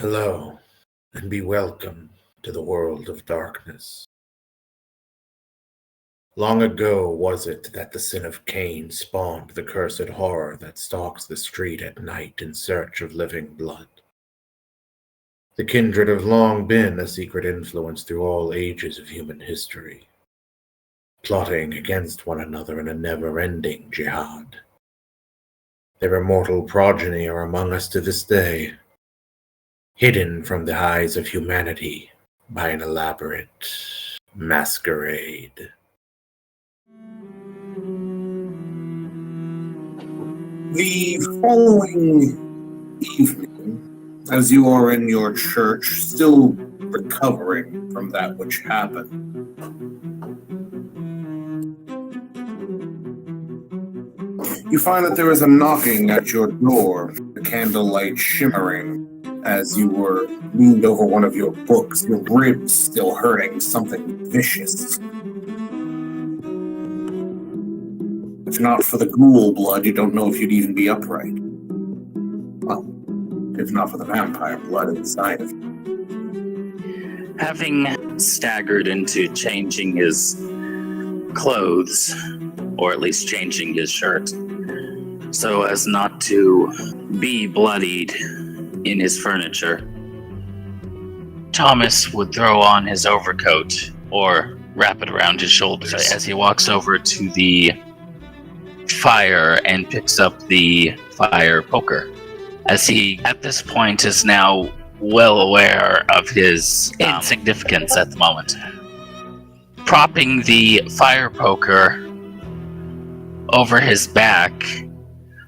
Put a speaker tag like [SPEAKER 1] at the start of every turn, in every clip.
[SPEAKER 1] Hello, and be welcome to the world of darkness. Long ago was it that the sin of Cain spawned the cursed horror that stalks the street at night in search of living blood. The kindred have long been a secret influence through all ages of human history, plotting against one another in a never-ending jihad. Their immortal progeny are among us to this day, hidden from the eyes of humanity by an elaborate masquerade.
[SPEAKER 2] The following evening, as you are in your church, still recovering from that which happened, you find that there is a knocking at your door, the candlelight shimmering as you were leaned over one of your books, your ribs still hurting, something vicious. If not for the ghoul blood, you don't know if you'd even be upright. Well, if not for the vampire blood inside of you.
[SPEAKER 3] Having staggered into changing his clothes, or at least changing his shirt, so as not to be bloodied in his furniture, Thomas would throw on his overcoat or wrap it around his shoulders as he walks over to the fire and picks up the fire poker, as he at this point is now well aware of his insignificance at the moment. Propping the fire poker over his back,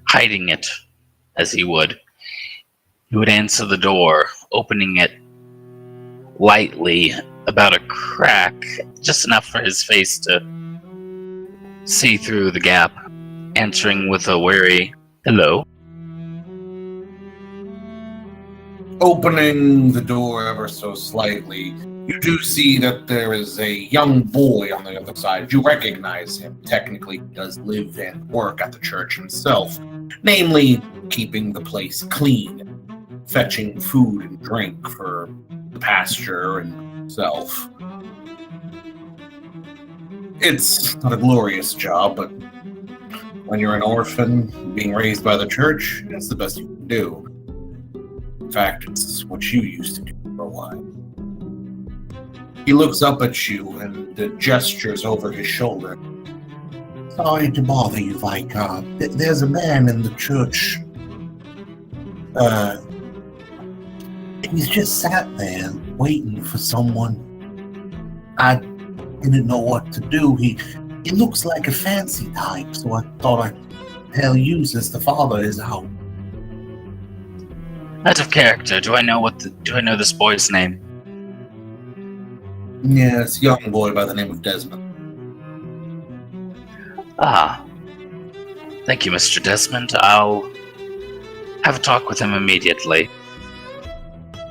[SPEAKER 3] hiding it as he would answer the door, opening it lightly about a crack, just enough for his face to see through the gap, answering with a wary hello.
[SPEAKER 2] Opening the door ever so slightly, you do see that there is a young boy on the other side. You recognize him. Technically, he does live and work at the church himself, namely keeping the place clean, fetching food and drink for the pastor and himself. It's not a glorious job, but when you're an orphan being raised by the church, it's the best you can do. In fact, it's what you used to do for a while. He looks up at you and gestures over his shoulder. Sorry to bother you, Viscount. There's a man in the church. He's just sat there waiting for someone. I didn't know what to do. He looks like a fancy type, so I thought I'd tell you since the father is out.
[SPEAKER 3] Out of character, do I know this boy's name?
[SPEAKER 2] Yes, young boy by the name of Desmond.
[SPEAKER 3] Ah. Thank you, Mr. Desmond. I'll have a talk with him immediately.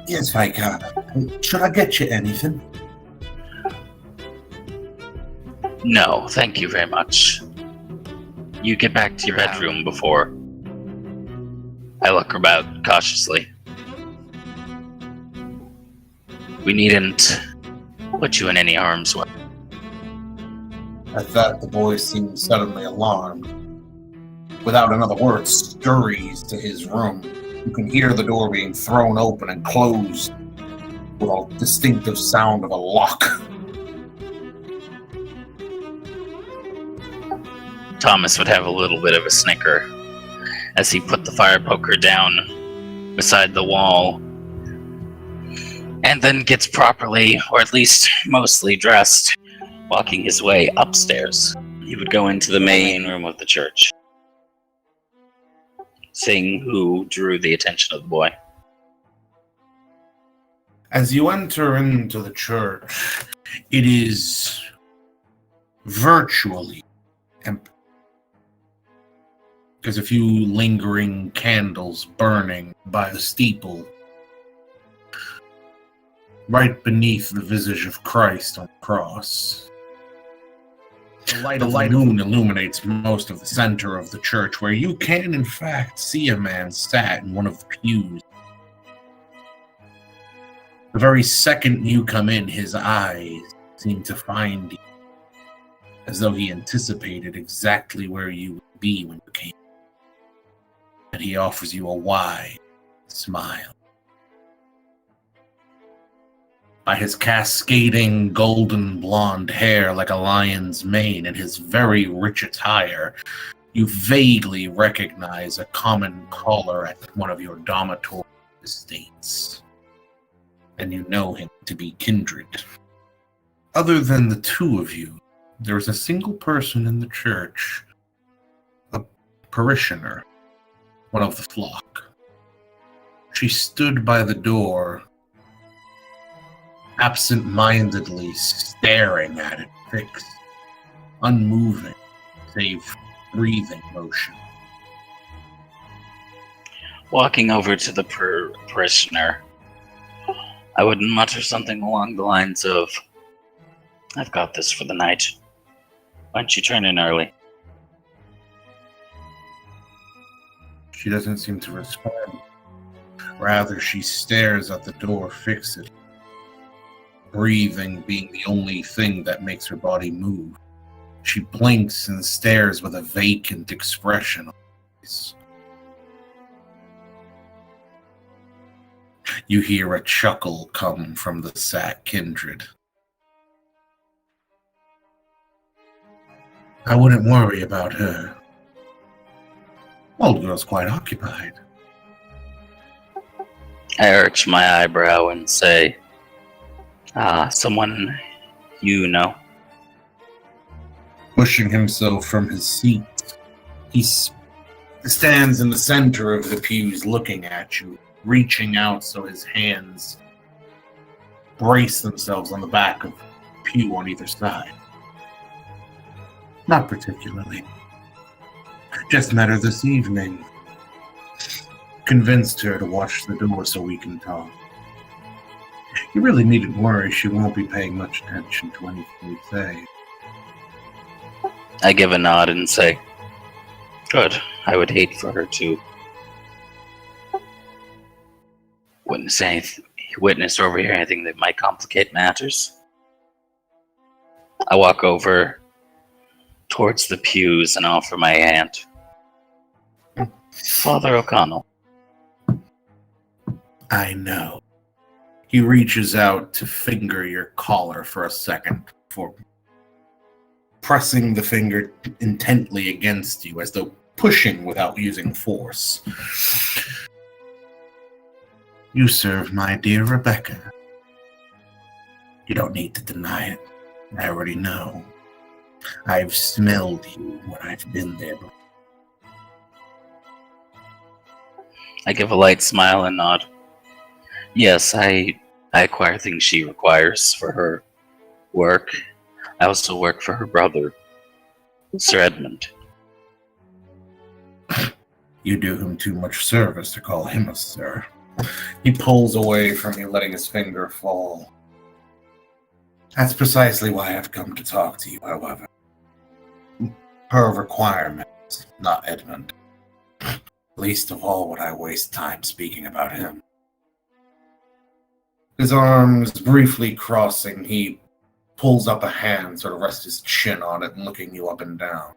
[SPEAKER 2] Yes, Viscount. Should I get you anything?
[SPEAKER 3] No, thank you very much. You get back to your bedroom before I look about cautiously. We needn't put you in any harm's way.
[SPEAKER 2] At that, the boy seemed suddenly alarmed. Without another word, scurries to his room. You can hear the door being thrown open and closed with a distinctive sound of a lock.
[SPEAKER 3] Thomas would have a little bit of a snicker as he put the fire poker down beside the wall and then gets properly, or at least mostly dressed, walking his way upstairs. He would go into the main room of the church, seeing who drew the attention of the boy.
[SPEAKER 2] As you enter into the church, it is virtually empty. There's a few lingering candles burning by the steeple, right beneath the visage of Christ on the cross. The light of the moon illuminates most of the center of the church, where you can, in fact, see a man sat in one of the pews. The very second you come in, his eyes seem to find you, as though he anticipated exactly where you would be when you came. And he offers you a wide smile. By his cascading golden blonde hair like a lion's mane and his very rich attire, you vaguely recognize a common caller at one of your dormitory estates. And you know him to be kindred. Other than the two of you, there is a single person in the church, a parishioner, one of the flock. She stood by the door, absent-mindedly staring at it, fixed, unmoving, save breathing motion.
[SPEAKER 3] Walking over to the parishioner, I would mutter something along the lines of, "I've got this for the night. Why don't you turn in early?"
[SPEAKER 2] She doesn't seem to respond. Rather, she stares at the door fixedly, breathing being the only thing that makes her body move. She blinks and stares with a vacant expression on her face. You hear a chuckle come from the sack kindred. I wouldn't worry about her. Old girl's quite occupied.
[SPEAKER 3] I arch my eyebrow and say, someone you know.
[SPEAKER 2] Pushing himself from his seat, he stands in the center of the pews looking at you, reaching out so his hands brace themselves on the back of the pew on either side. Not particularly. Just met her this evening. Convinced her to watch the door so we can talk. You really needn't worry, she won't be paying much attention to anything we say.
[SPEAKER 3] I give a nod and say, "Good. I would hate for her to witness or overhear anything that might complicate matters." I walk over towards the pews and offer my hand. "Father O'Connell."
[SPEAKER 2] I know. He reaches out to finger your collar for a second before pressing the finger intently against you as though pushing without using force. You serve my dear Rebecca. You don't need to deny it. I already know. I've smelled you when I've been there.
[SPEAKER 3] I give a light smile and nod. Yes, I acquire things she requires for her work. I also work for her brother, Sir Edmund.
[SPEAKER 2] You do him too much service to call him a sir. He pulls away from you, letting his finger fall. That's precisely why I've come to talk to you, however. Her requirements, not Edmund. Least of all would I waste time speaking about him. His arms briefly crossing, he pulls up a hand, sort of rests his chin on it and looking you up and down.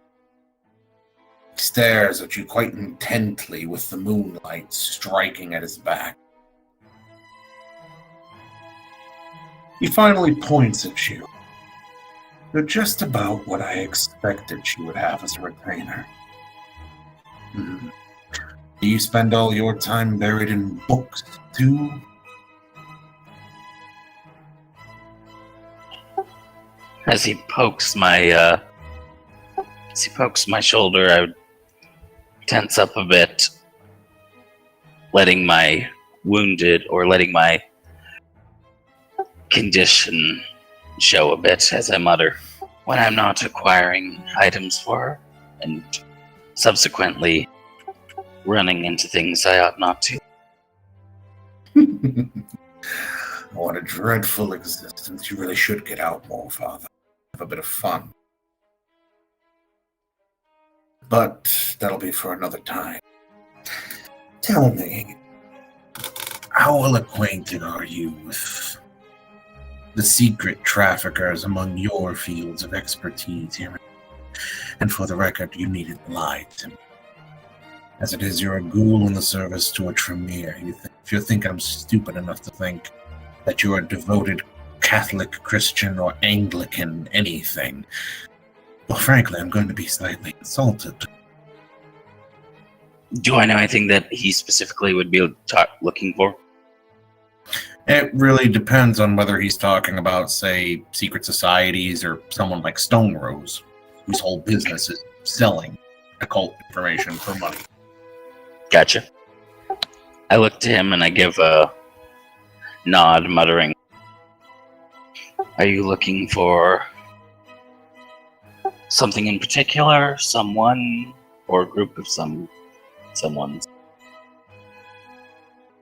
[SPEAKER 2] He stares at you quite intently with the moonlight striking at his back. He finally points at you. You're just about what I expected she would have as a retainer. Do you spend all your time buried in books, too?
[SPEAKER 3] As he pokes my shoulder, I would tense up a bit, letting my condition show a bit as I mutter, "When I'm not acquiring items for her, and subsequently running into things I ought not to."
[SPEAKER 2] What a dreadful existence. You really should get out more, Father. Have a bit of fun. But that'll be for another time. Tell me, How well acquainted are you with the secret traffickers among your fields of expertise here? And for the record, you needn't lie to me. As it is, you're a ghoul in the service to a Tremere. If you're thinking I'm stupid enough to think that you're a devoted Catholic, Christian, or Anglican anything, well, frankly, I'm going to be slightly insulted.
[SPEAKER 3] Do I know anything that he specifically would be looking for?
[SPEAKER 2] It really depends on whether he's talking about, say, secret societies or someone like Stone Rose, whose whole business is selling occult information for money.
[SPEAKER 3] Gotcha. I look to him and I give a nod, muttering, "Are you looking for something in particular, someone, or a group of someone's?"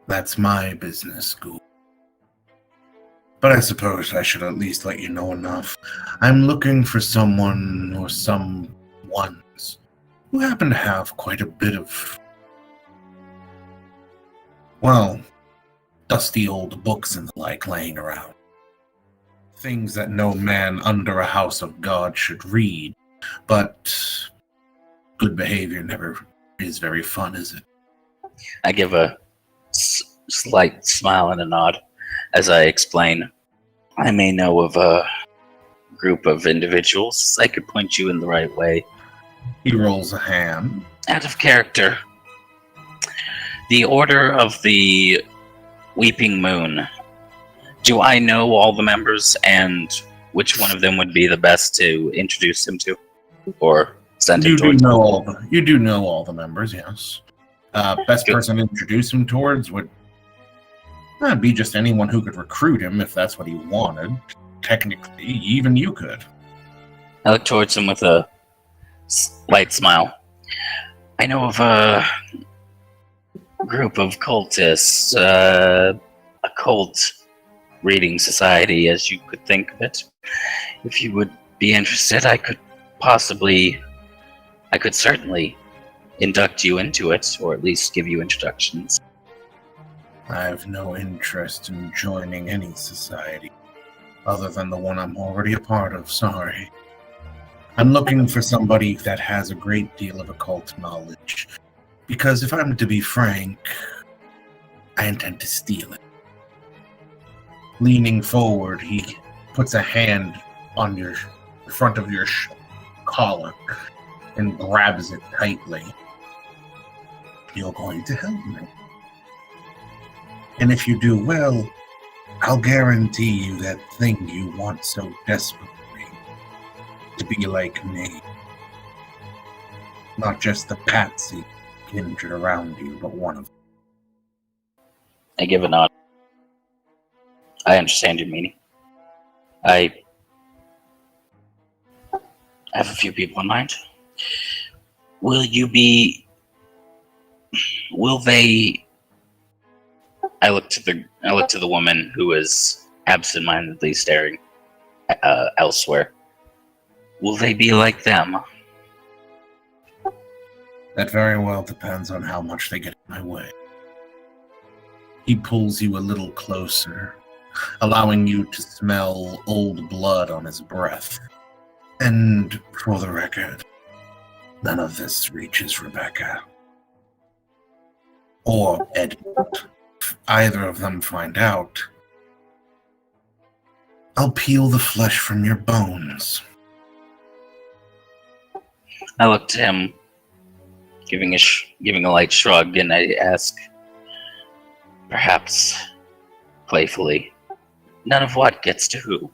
[SPEAKER 2] That's my business, Ghoul. But I suppose I should at least let you know enough. I'm looking for someone or some ones who happen to have quite a bit of, well, dusty old books and the like laying around. Things that no man under a house of God should read. But good behavior never is very fun, is it?
[SPEAKER 3] I give a slight smile and a nod as I explain, "I may know of a group of individuals. I could point you in the right way."
[SPEAKER 2] He rolls a hand.
[SPEAKER 3] Out of character. The Order of the Weeping Moon. Do I know all the members, and which one of them would be the best to introduce him to? Or send him towards?
[SPEAKER 2] You do know all the members, yes. Best
[SPEAKER 3] Good.
[SPEAKER 2] person to introduce him towards would be just anyone who could recruit him if that's what he wanted. Technically, even you could.
[SPEAKER 3] I look towards him with a slight smile. I know of a group of cultists, a cult reading society, as you could think of it. If you would be interested, I could certainly induct you into it, or at least give you introductions.
[SPEAKER 2] I have no interest in joining any society other than the one I'm already a part of, sorry. I'm looking for somebody that has a great deal of occult knowledge, because if I'm to be frank, I intend to steal it. Leaning forward, he puts a hand on your front of your collar and grabs it tightly. You're going to help me. And if you do well, I'll guarantee you that thing you want so desperately, to be like me. Not just the patsy kindred around you, but one of them.
[SPEAKER 3] I give a nod. I understand your meaning. I have a few people in mind. Will they? I look to the woman who is absent-mindedly staring elsewhere. Will they be like them?
[SPEAKER 2] That very well depends on how much they get in my way. He pulls you a little closer, allowing you to smell old blood on his breath. And for the record, none of this reaches Rebecca. Or Edmund. If either of them find out, I'll peel the flesh from your bones.
[SPEAKER 3] I look to him, giving a light shrug, and I ask, perhaps playfully, none of what gets to who?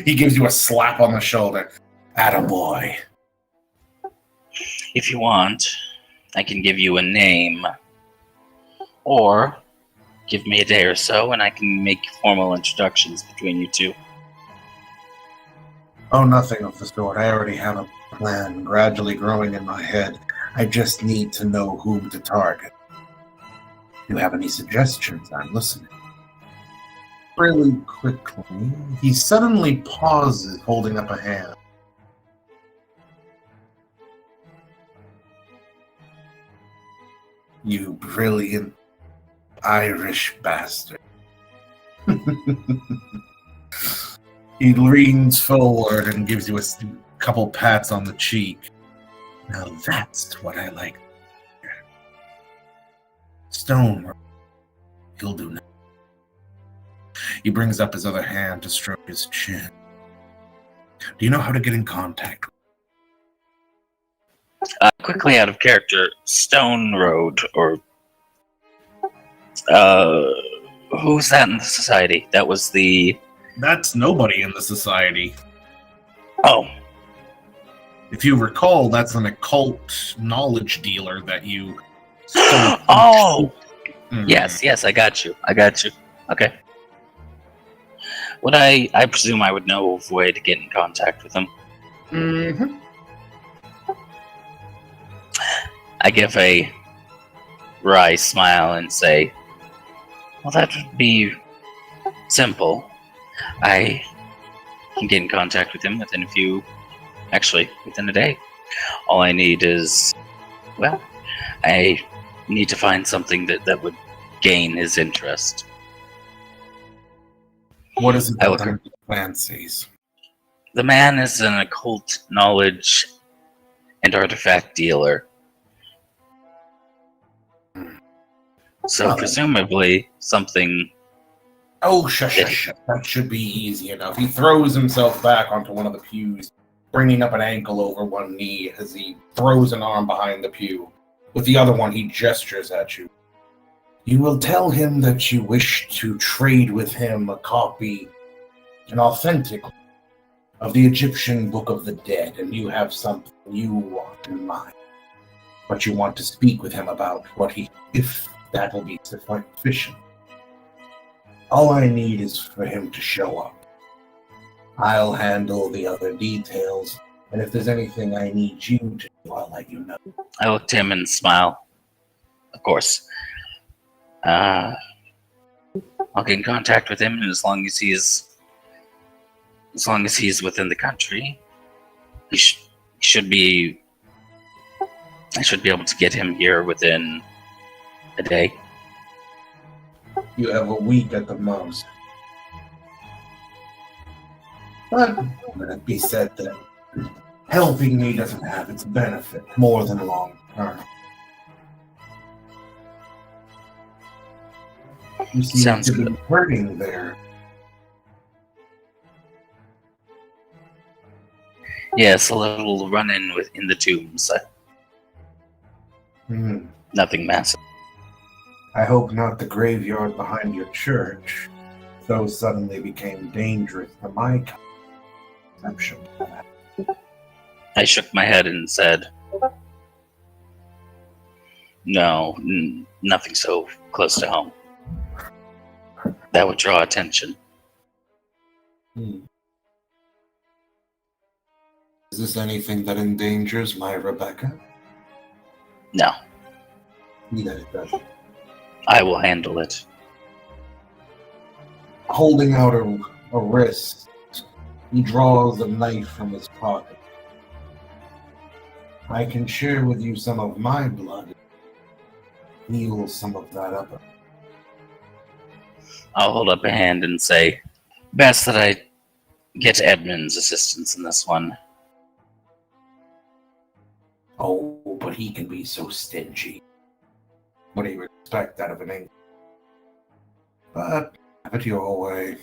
[SPEAKER 2] He gives you a slap on the shoulder. Attaboy.
[SPEAKER 3] If you want, I can give you a name, or give me a day or so and I can make formal introductions between you two.
[SPEAKER 2] Oh, nothing of the sort. I already have a plan gradually growing in my head. I just need to know whom to target. Do you have any suggestions? I'm listening. Really quickly, he suddenly pauses, holding up a hand. You brilliant Irish bastard. He leans forward and gives you a couple pats on the cheek. Now that's what I like. Stone, he'll do now. He brings up his other hand to stroke his chin. Do you know how to get in contact?
[SPEAKER 3] Quickly out of character, Stone Road, or who's that in the society? That was the...
[SPEAKER 2] That's nobody in the society.
[SPEAKER 3] Oh.
[SPEAKER 2] If you recall, that's an occult knowledge dealer that you...
[SPEAKER 3] Oh!
[SPEAKER 2] Mhm.
[SPEAKER 3] Yes, I got you. Okay. Would I presume I would know of a way to get in contact with him?
[SPEAKER 2] Mm-hmm.
[SPEAKER 3] I give a wry smile and say, well, that would be simple. I can get in contact with him within a day. All I need is, well, I need to find something that would gain his interest.
[SPEAKER 2] What is it
[SPEAKER 3] I
[SPEAKER 2] that
[SPEAKER 3] look-
[SPEAKER 2] the fancies?
[SPEAKER 3] The man is an occult knowledge and artifact dealer. So
[SPEAKER 2] Well,
[SPEAKER 3] presumably something...
[SPEAKER 2] Oh, shush. That should be easy enough. He throws himself back onto one of the pews, bringing up an ankle over one knee as he throws an arm behind the pew. With the other one, he gestures at you. You will tell him that you wish to trade with him a copy, an authentic, of the Egyptian Book of the Dead, and you have something you want in mind. But you want to speak with him about if that will be sufficient. All I need is for him to show up. I'll handle the other details, and if there's anything I need you to do, I'll let you know.
[SPEAKER 3] I look to him and smile. Of course. I'll get in contact with him, and as long as he's within the country, I should be able to get him here within a day.
[SPEAKER 2] You have a week at the most. But let it be said that helping me doesn't have its benefit more than long term. You seem
[SPEAKER 3] Sounds
[SPEAKER 2] to be
[SPEAKER 3] good.
[SPEAKER 2] hurting there.
[SPEAKER 3] Yes, a little run-in in the tombs. Nothing massive.
[SPEAKER 2] I hope not the graveyard behind your church. Those suddenly became dangerous to my conception.
[SPEAKER 3] I shook my head and said, no, nothing so close to home. That would draw attention.
[SPEAKER 2] Is this anything that endangers my Rebecca?
[SPEAKER 3] No,
[SPEAKER 2] That it doesn't.
[SPEAKER 3] I will handle it.
[SPEAKER 2] Holding out a wrist, he draws a knife from his pocket. I can share with you some of my blood. Heal some of that up.
[SPEAKER 3] I'll hold up a hand and say, best that I get Edmund's assistance in this one.
[SPEAKER 2] Oh, but he can be so stingy. What do you expect out of an English? But have it your way.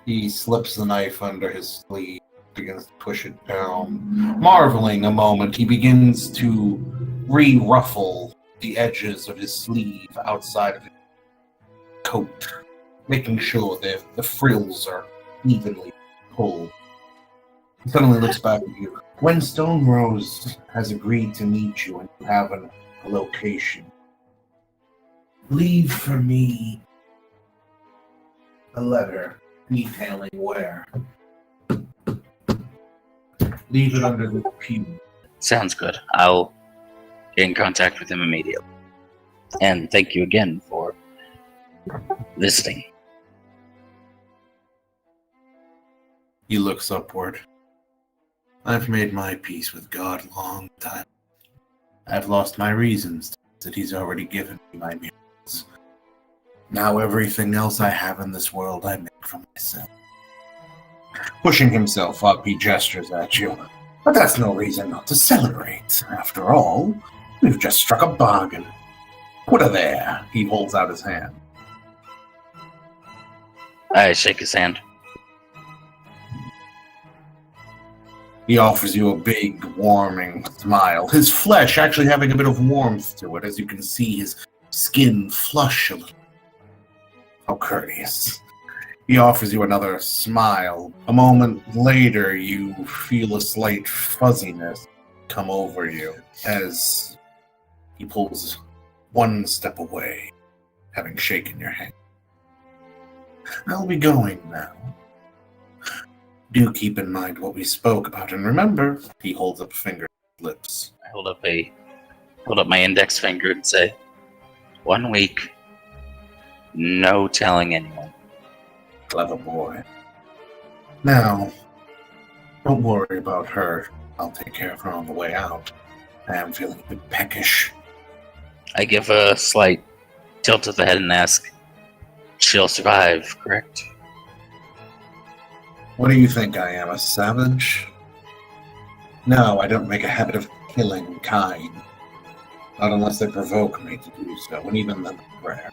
[SPEAKER 2] He slips the knife under his sleeve, begins to push it down. Marveling a moment, he begins to re-ruffle the edges of his sleeve outside of his coat, making sure that the frills are evenly pulled. He suddenly looks back at you. When Stone Rose has agreed to meet you and you have a location, leave for me a letter detailing where. Leave it under the pew.
[SPEAKER 3] Sounds good. I'll get in contact with him immediately. And thank you again for visiting.
[SPEAKER 2] He looks upward. I've made my peace with God a long time. I've lost my reasons. that he's already given me my meals. Now everything else I have in this world I make for myself. Pushing himself up, he gestures at you. But that's no reason not to celebrate. After all, we've just struck a bargain. Put her there. He holds out his hand.
[SPEAKER 3] I shake his hand.
[SPEAKER 2] He offers you a big, warming smile, his flesh actually having a bit of warmth to it, as you can see his skin flush a little. How courteous. He offers you another smile. A moment later, you feel a slight fuzziness come over you as he pulls one step away, having shaken your hand. I'll be going now. Do keep in mind what we spoke about, and remember, he holds up a finger to his lips.
[SPEAKER 3] I hold up my index finger and say, 1 week, no telling anyone.
[SPEAKER 2] Clever boy. Now, don't worry about her. I'll take care of her on the way out. I am feeling a bit peckish.
[SPEAKER 3] I give a slight tilt of the head and ask, she'll survive, correct?
[SPEAKER 2] What do you think I am, a savage? No, I don't make a habit of killing kind. Not unless they provoke me to do so, and even then, rare.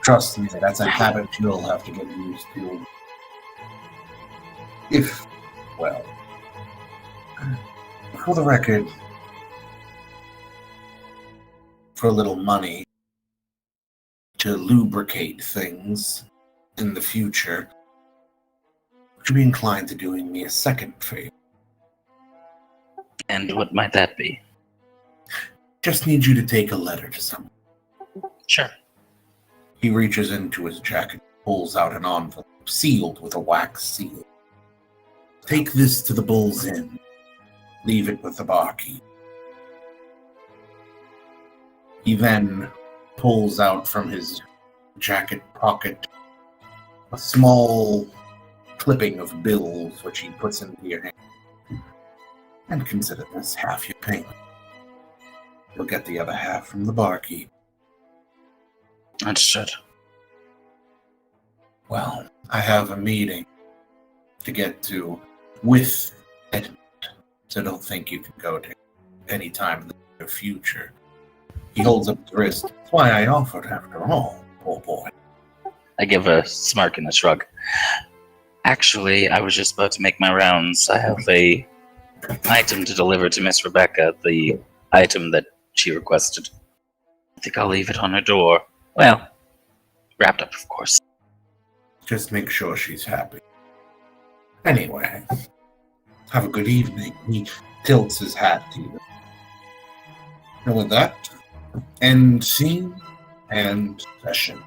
[SPEAKER 2] Trust me, that's a habit you'll have to get used to. If, well, for the record, for a little money to lubricate things in the future, would you be inclined to doing me a second favor?
[SPEAKER 3] And what might that be?
[SPEAKER 2] Just need you to take a letter to someone.
[SPEAKER 3] Sure.
[SPEAKER 2] He reaches into his jacket, pulls out an envelope, sealed with a wax seal. Take this to the Bull's Inn. Leave it with the barkeep. He then pulls out from his jacket pocket a small clipping of bills, which he puts into your hand. And consider this half your payment. You'll get the other half from the barkeep.
[SPEAKER 3] Understood.
[SPEAKER 2] Well, I have a meeting to get to with Edmund, so don't think you can go to any time in the near future. He holds up his wrist. That's why I offered, after all, poor boy.
[SPEAKER 3] I give a smirk and a shrug. Actually, I was just about to make my rounds. I have a item to deliver to Miss Rebecca, the item that she requested. I think I'll leave it on her door. Well, wrapped up, of course.
[SPEAKER 2] Just make sure she's happy. Anyway, have a good evening. He tilts his hat to you. And with that, end scene and session.